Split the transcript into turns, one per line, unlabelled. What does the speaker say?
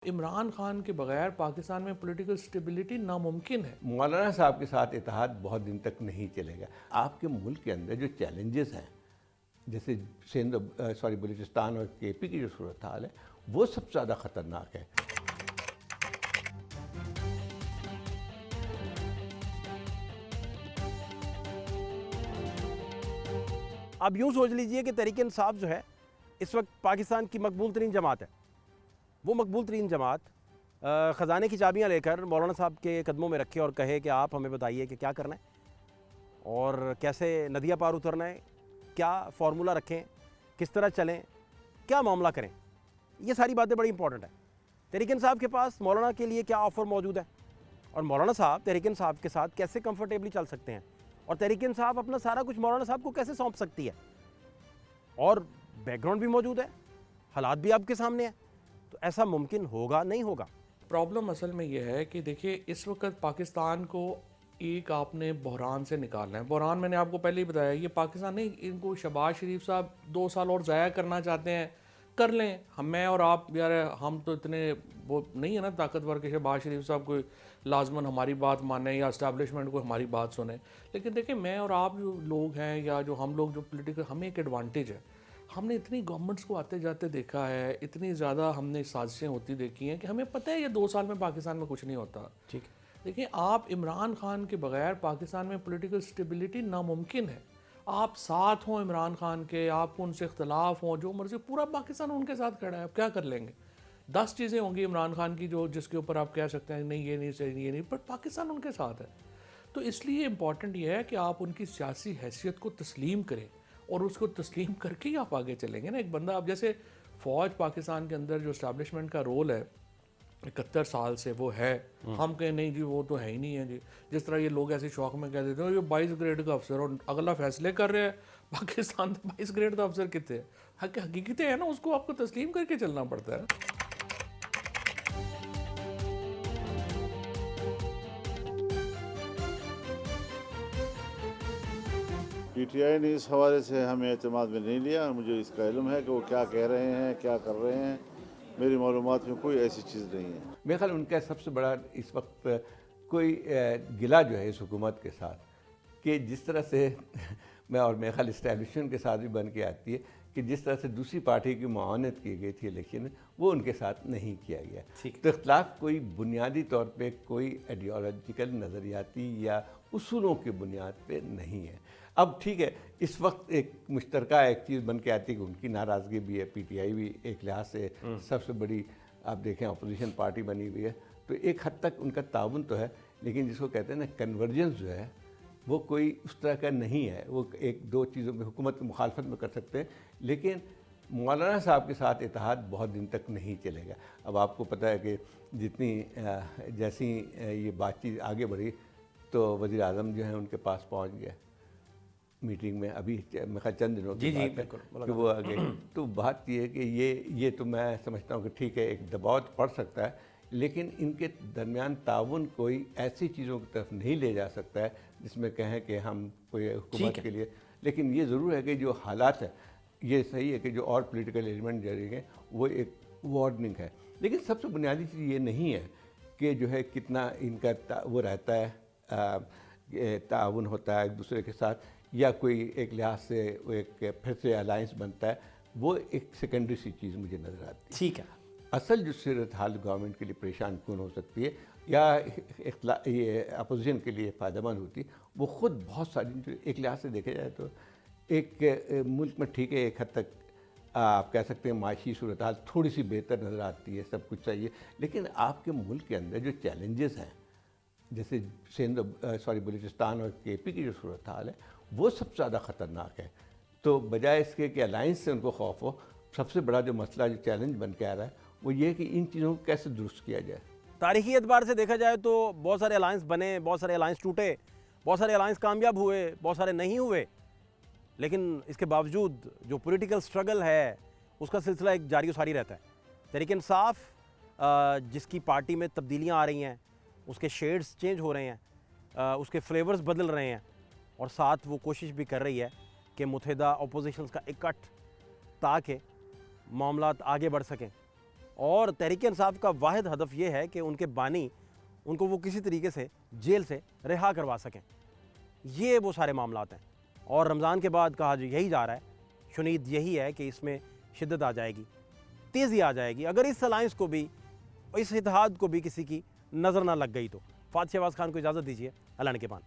इमरान खान के बगैर पाकिस्तान में पॉलिटिकल स्टेबिलिटी नामुमकिन है।
मौलाना साहब के साथ इत्तेहाद बहुत दिन तक नहीं चलेगा। आपके मुल्क के अंदर जो चैलेंजेस हैं, जैसे बलूचिस्तान और केपी की जो सूरत हाल है, वो सबसे ज़्यादा ख़तरनाक है।
आप यूँ सोच लीजिए कि तहरीक इंसाफ जो है इस वक्त पाकिस्तान की मकबूल तरीन जमात है। वो मकबूल तरीन जमात ख़जाने की चाबियाँ लेकर मौलाना साहब के कदमों में रखे और कहे कि आप हमें बताइए कि क्या करना है और कैसे नदियाँ पार उतरना है, क्या फार्मूला रखें, किस तरह चलें, क्या मामला करें। ये सारी बातें बड़ी इंपॉर्टेंट है। तहरीक इंसाफ के पास मौलाना के लिए क्या ऑफ़र मौजूद है और मौलाना साहब तहरीक इंसाफ के साथ कैसे कंफर्टेबली चल सकते हैं और तहरीक इंसाफ अपना सारा कुछ मौलाना साहब को कैसे सौंप सकती है। और बैकग्राउंड भी मौजूद है, हालात भी आपके सामने है, तो ऐसा मुमकिन होगा नहीं होगा।
प्रॉब्लम असल में यह है कि देखिए, इस वक्त पाकिस्तान को एक आपने बहरान से निकालना है। बहरान मैंने आपको पहले ही बताया, ये पाकिस्तान नहीं, इनको शहबाज शरीफ साहब 2 साल और ज़ाया करना चाहते हैं, कर लें। मैं और आप यार, हम तो इतने वो नहीं है ना ताकतवर कि शहबाज शरीफ साहब कोई लाजमन हमारी बात माने या इस्टेब्लिशमेंट को हमारी बात सुने। लेकिन देखिए, मैं और आप जो लोग हैं या जो हम लोग जो पोलिटिकल, हमें एक एडवांटेज है। हमने इतनी गवर्नमेंट्स को आते जाते देखा है, इतनी ज़्यादा हमने साजिशें होती देखी हैं कि हमें पता है ये 2 साल में पाकिस्तान में कुछ नहीं होता।
ठीक,
देखिए, आप इमरान खान के बगैर पाकिस्तान में पॉलिटिकल स्टेबिलिटी नामुमकिन है। आप साथ हों इमरान खान के, आपको उनसे इख्तलाफ हों, जो मर्जी, पूरा पाकिस्तान उनके साथ खड़ा है। आप क्या कर लेंगे? 10 चीज़ें होंगी इमरान खान की जो जिसके ऊपर आप कह सकते हैं नहीं ये नहीं चाहिए, ये नहीं, पर पाकिस्तान उनके साथ है। तो इसलिए इम्पॉर्टेंट ये है कि आप उनकी सियासी हैसियत को तस्लीम करें और उसको तस्लीम करके ही आप आगे चलेंगे ना। एक बंदा, आप जैसे फ़ौज पाकिस्तान के अंदर जो इस्टेब्लिशमेंट का रोल है 71 साल से वो है, हम कहें नहीं जी वो तो है ही नहीं है जी। जिस तरह ये लोग ऐसे शौक में कह देते हैं ये 22 ग्रेड का अफसर और अगला फैसले कर रहे हैं। पाकिस्तान में 22 ग्रेड का अफसर कितने हकीकतें हैं ना, उसको आपको तस्लीम करके चलना पड़ता है।
पीटीआई ने इस हवाले से हमें एतमाद में नहीं लिया और मुझे इसका इल्म है कि वो क्या कह रहे हैं, क्या कर रहे हैं। मेरी मालूमात में कोई ऐसी चीज़ नहीं है।
मेरे ख्याल उनका सबसे बड़ा इस वक्त कोई गिला जो है इस हुकूमत के साथ, कि जिस तरह से मैं और मेरे ख्याल इस्टेब्लिशमेंट के साथ भी बन के आती है कि जिस तरह से दूसरी पार्टी की मुआवनत की गई थी इलेक्शन में, वो उनके साथ नहीं किया गया। तो इख्तलाफ कोई बुनियादी तौर पे कोई आइडियोलॉजिकल नज़रियाती या उसूलों की बुनियाद पे नहीं है। अब ठीक है, इस वक्त एक मुश्तरका एक चीज़ बन के आती है कि उनकी नाराज़गी भी है। पीटीआई भी एक लिहाज से सबसे बड़ी, आप देखें, अपोजिशन पार्टी बनी हुई है, तो एक हद तक उनका ताउन तो है, लेकिन जिसको कहते हैं ना कन्वर्जेंस जो है वो कोई उस तरह का नहीं है। वो एक दो चीज़ों में हुकूमत की मुखालफत में कर सकते हैं, लेकिन मौलाना साहब के साथ इत्तेहाद बहुत दिन तक नहीं चलेगा। अब आपको पता है कि जितनी जैसी ये बातचीत आगे बढ़ी तो वज़ीर आज़म जो है उनके पास पहुंच गया मीटिंग में, अभी मैं ख्याल चंद दिनों की बात है कि वो आ गए। तो बात ये है कि ये तो मैं समझता हूँ कि ठीक है, एक दबाव पड़ सकता है, लेकिन इनके दरमियान ताउन कोई ऐसी चीज़ों की तरफ नहीं ले जा सकता है जिसमें कहें कि हम कोई हुकूमत के लिए। लेकिन ये ज़रूर है कि जो हालात है, ये सही है कि जो और पॉलिटिकल एलिमेंट जारी हैं वो एक वार्निंग है। लेकिन सबसे बुनियादी चीज़ ये नहीं है कि जो है कितना इनका वो रहता है, ताउन होता है एक दूसरे के साथ, या कोई एक लिहाज से वो एक फिर से अलायंस बनता है। वो एक सेकेंडरी सी चीज़ मुझे नज़र आती है।
ठीक है,
असल जो सूरत हाल गवर्नमेंट के लिए परेशान कौन हो सकती है या ये अपोजिशन के लिए फ़ायदेमंद होती है, वो ख़ुद बहुत सारी, जो एक लिहाज से देखा जाए तो एक मुल्क में ठीक है, एक हद तक आप कह सकते हैं माशी सूरत हाल थोड़ी सी बेहतर नज़र आती है, सब कुछ चाहिए। लेकिन आपके मुल्क के अंदर जो चैलेंजेस हैं, जैसे बलूचिस्तान और केपी की जो सूरत हाल है, वो सबसे ज़्यादा ख़तरनाक है। तो बजाय इसके कि अलायंस से उनको खौफ हो, सबसे बड़ा जो मसला, जो चैलेंज बन के आ रहा है, वो ये है कि इन चीज़ों को कैसे दुरुस्त किया जाए।
तारीखी एतबार से देखा जाए तो बहुत सारे अलायंस बने, बहुत सारे अलायंस टूटे, बहुत सारे अलायंस कामयाब हुए, बहुत सारे नहीं हुए, लेकिन इसके बावजूद जो पॉलिटिकल स्ट्रगल है उसका सिलसिला एक जारी सारी रहता है। तहरीक इंसाफ जिसकी पार्टी में तब्दीलियाँ आ रही हैं, उसके शेड्स चेंज हो रहे हैं, उसके फ्लेवर्स बदल रहे हैं, और साथ वो कोशिश भी कर रही है कि मुत्तहिदा अपोजिशंस का इकट्ठ, ताकि मामलात आगे बढ़ सकें और तहरीक इंसाफ का वाहिद हदफ ये है कि उनके बानी उनको वो किसी तरीके से जेल से रिहा करवा सकें। ये वो सारे मामलात हैं और रमज़ान के बाद कहा जो यही जा रहा है, शुनीद यही है कि इसमें शिद्दत आ जाएगी, तेज़ी आ जाएगी अगर इस अलायंस को भी, इस इत्तेहाद को भी किसी की नज़र ना लग गई तो। फात शहबाज खान को इजाज़त दीजिए, अल्लाह ने के पान।